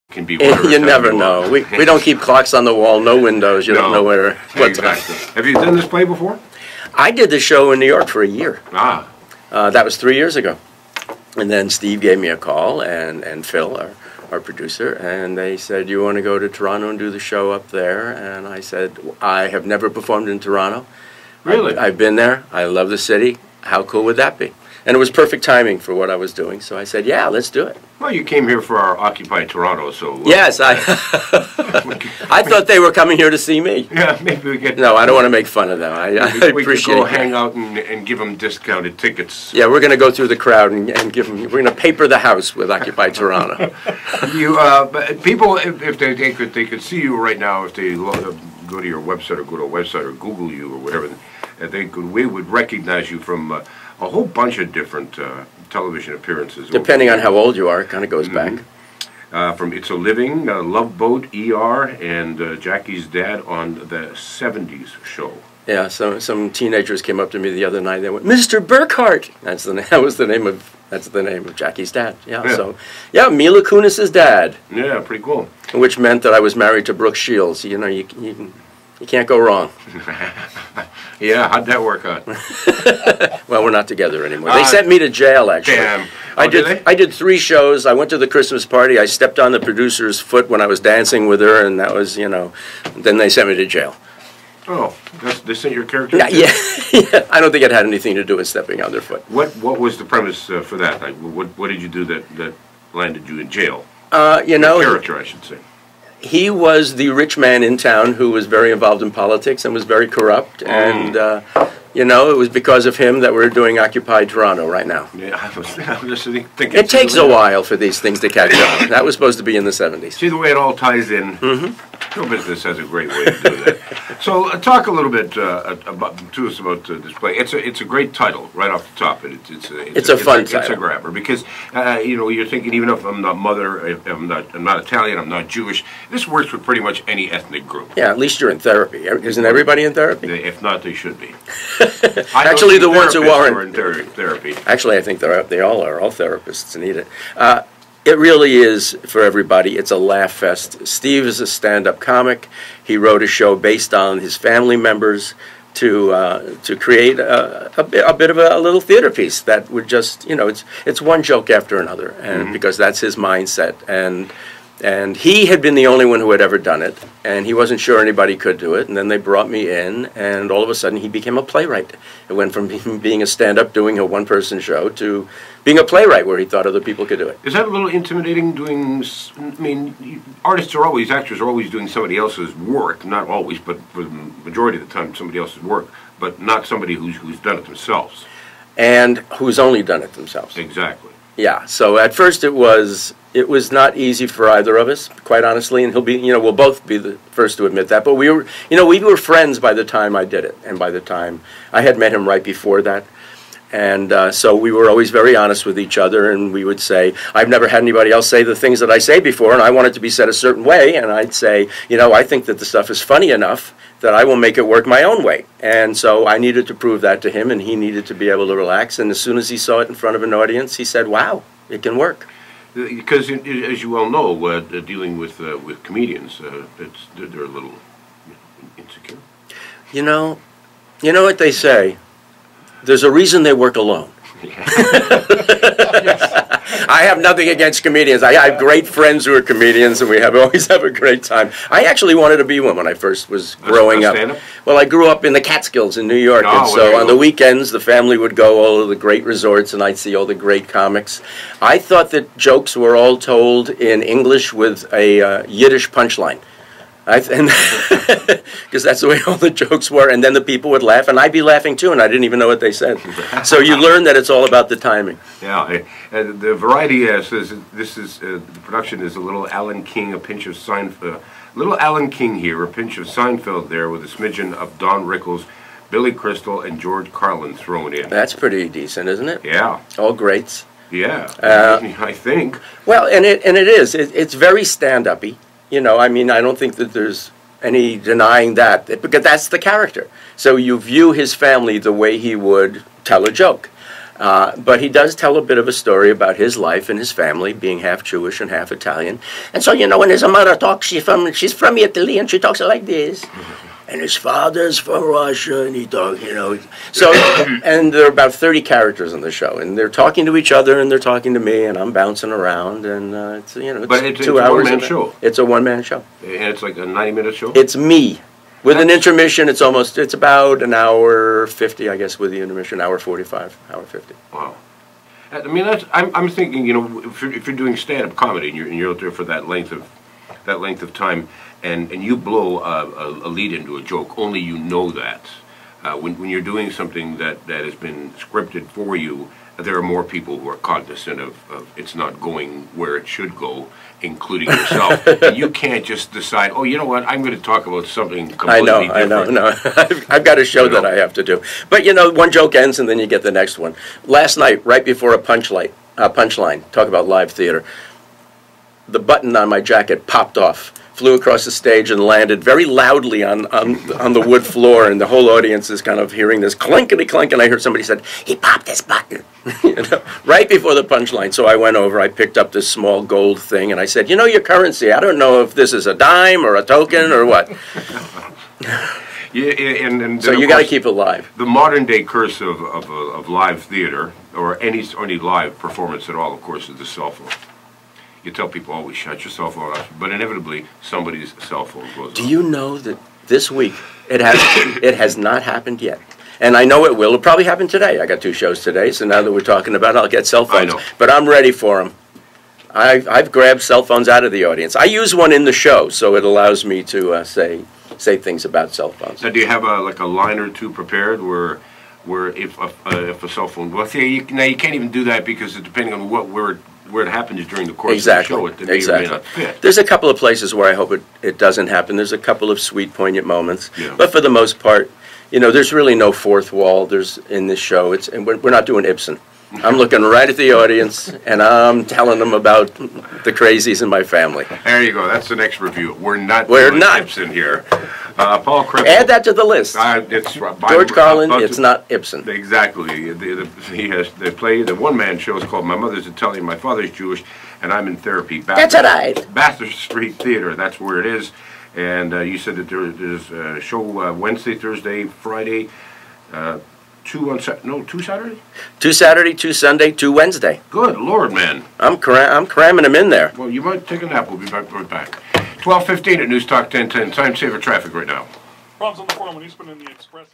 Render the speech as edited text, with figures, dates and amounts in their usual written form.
can be whatever. You never know. We don't keep clocks on the wall, no windows. You don't know where. Exactly. Have you done this play before? I did the show in New York for a year. That was 3 years ago. And then Steve gave me a call, and Phil, our producer, and they said, you want to go to Toronto and do the show up there? And I said, I have never performed in Toronto. Really? I've been there. I love the city. How cool would that be? And it was perfect timing for what I was doing, so I said, yeah, let's do it. Well, you came here for our Occupy Toronto, so... Yes, I thought they were coming here to see me. Yeah, maybe we could... No, I don't want to make fun of them. I appreciate we could go hang out and give them discounted tickets. Yeah, we're going to go through the crowd and give them... We're going to paper the house with Occupy Toronto. But people, if they could see you right now, if they go to your website or go to a website or Google you or whatever, we would recognize you from... a whole bunch of different television appearances. Depending on how old you are, it kind of goes back. From It's a Living, Love Boat, ER, and Jackie's Dad on the 70s show. Yeah, some teenagers came up to me the other night. They went, Mr. Burkhart. That's the name of Jackie's dad. Yeah. So yeah, Mila Kunis's dad. Yeah, pretty cool. Which meant that I was married to Brooke Shields. You know, you can't go wrong. Yeah, how'd that work out? Well, we're not together anymore. They sent me to jail, actually. Damn. I did 3 shows. I went to the Christmas party. I stepped on the producer's foot when I was dancing with her, and that was, then they sent me to jail. Oh, they sent your character? Yeah. I don't think it had anything to do with stepping on their foot. What was the premise for that? Like, what did you do that landed you in jail? The character, I should say. He was the rich man in town who was very involved in politics and was very corrupt. And, it was because of him that we're doing Occupy Toronto right now. Yeah, I was just thinking. It takes a while for these things to catch up. That was supposed to be in the 70s. See the way it all ties in? Show business has a great way to do that. So talk a little bit to us about this play. It's a great title right off the top. It's a fun title. It's a grabber because you're thinking, even if I'm not I'm not Italian, I'm not Jewish. This works with pretty much any ethnic group. Yeah, at least you're in therapy. Isn't everybody in therapy? If not, they should be. Actually, the ones who aren't in therapy. Actually, I think they all are. All therapists need it. It really is for everybody. It's a laugh fest. Steve is a stand-up comic. He wrote a show based on his family members to create a bit of a little theater piece that would just, it's one joke after another, and because that's his mindset. And he had been the only one who had ever done it, and he wasn't sure anybody could do it. And then they brought me in, and all of a sudden he became a playwright. It went from being a stand-up doing a one-person show to being a playwright where he thought other people could do it. Is that a little intimidating actors are always doing somebody else's work, not always, but for the majority of the time somebody else's work, but not somebody who's done it themselves. And who's only done it themselves. Exactly. Yeah, so at first it was not easy for either of us, quite honestly, and we'll both be the first to admit that. But we were friends by the time I did it, and by the time I had met him right before that. And so we were always very honest with each other, and we would say, I've never had anybody else say the things that I say before, and I want it to be said a certain way, and I'd say, I think that the stuff is funny enough that I will make it work my own way. And so I needed to prove that to him, and he needed to be able to relax, and as soon as he saw it in front of an audience, he said, wow, it can work. Because, as you well know, dealing with comedians, they're a little insecure. You know what they say? There's a reason they work alone. I have nothing against comedians. I have great friends who are comedians, and we always have a great time. I actually wanted to be one when I first was growing up. Well, I grew up in the Catskills in New York, and so on the weekends the family would go all to the great resorts, and I'd see all the great comics. I thought that jokes were all told in English with a Yiddish punchline. Because that's the way all the jokes were, and then the people would laugh, and I'd be laughing too, and I didn't even know what they said. So you learn that it's all about the timing. Yeah, and the Variety says the production is a little Alan King, a pinch of Seinfeld. Little Alan King here, a pinch of Seinfeld there, with a smidgen of Don Rickles, Billy Crystal, and George Carlin thrown in. That's pretty decent, isn't it? Yeah. All greats. Yeah, I think. Well, and it is. It's very stand-up-y. I don't think that there's any denying that, because that's the character. So you view his family the way he would tell a joke. But he does tell a bit of a story about his life and his family, being half Jewish and half Italian. And so, when his mother talks, she's from Italy, and she talks like this. And his father's from Russia, and he talks, So, and there are about 30 characters on the show, and they're talking to each other, and they're talking to me, and I'm bouncing around, and it's, But it's 2 hours. It's a one-man show. It's a one-man show. And it's like a 90-minute show? It's me. With an intermission, it's about an hour 50, I guess, with the intermission, hour 45, hour 50. Wow. I mean, I'm thinking, if you're doing stand-up comedy and you're out there for that length of time, and you blow a lead into a joke, only you know that. When you're doing something that has been scripted for you, there are more people who are cognizant of it's not going where it should go, including yourself. And you can't just decide, oh, you know what, I'm going to talk about something completely different. I know. I've got a show that I have to do. But, one joke ends and then you get the next one. Last night, right before a punchline, talk about live theater, the button on my jacket popped off, flew across the stage and landed very loudly on the wood floor, and the whole audience is kind of hearing this clinkety clink, and I heard somebody said, he popped his button, right before the punchline. So I went over, I picked up this small gold thing, and I said, your currency, I don't know if this is a dime or a token or what. Yeah, and so you got to keep it live. The modern day curse of live theater, or any live performance at all, of course, is the cell phone. You tell people, always shut your cell phone off, but inevitably somebody's cell phone goes off. Do you know that this week it has not happened yet? And I know it will. It'll probably happen today. I got 2 shows today, so now that we're talking about it, I'll get cell phones. I know. But I'm ready for them. I've grabbed cell phones out of the audience. I use one in the show, so it allows me to say things about cell phones. Now, do you have a line or two prepared where if a cell phone? Well, see, now you can't even do that because depending on where it happens during the course of the show, it may or may not fit. There's a couple of places where I hope it doesn't happen. There's a couple of sweet, poignant moments. Yeah. But for the most part, there's really no fourth wall. In this show, and we're not doing Ibsen. I'm looking right at the audience, and I'm telling them about the crazies in my family. There you go. That's the next review. We're not doing Ibsen here. Paul Krepel. Add that to the list. It's George Carlin, it's not Ibsen. Exactly. They play the one-man show is called My Mother's Italian, My Father's Jewish, and I'm in Therapy. That's right. Bathurst Street Theater. That's where it is. And you said that there's a show Wednesday, Thursday, Friday. 2 Saturday? 2 Saturday, 2 Sunday, 2 Wednesday. Good Lord, man. I'm cramming them in there. Well, you might take a nap. We'll be right back. 12:15 at News Talk 1010. Time saver traffic right now. Problems on the 401 Eastman in the Express.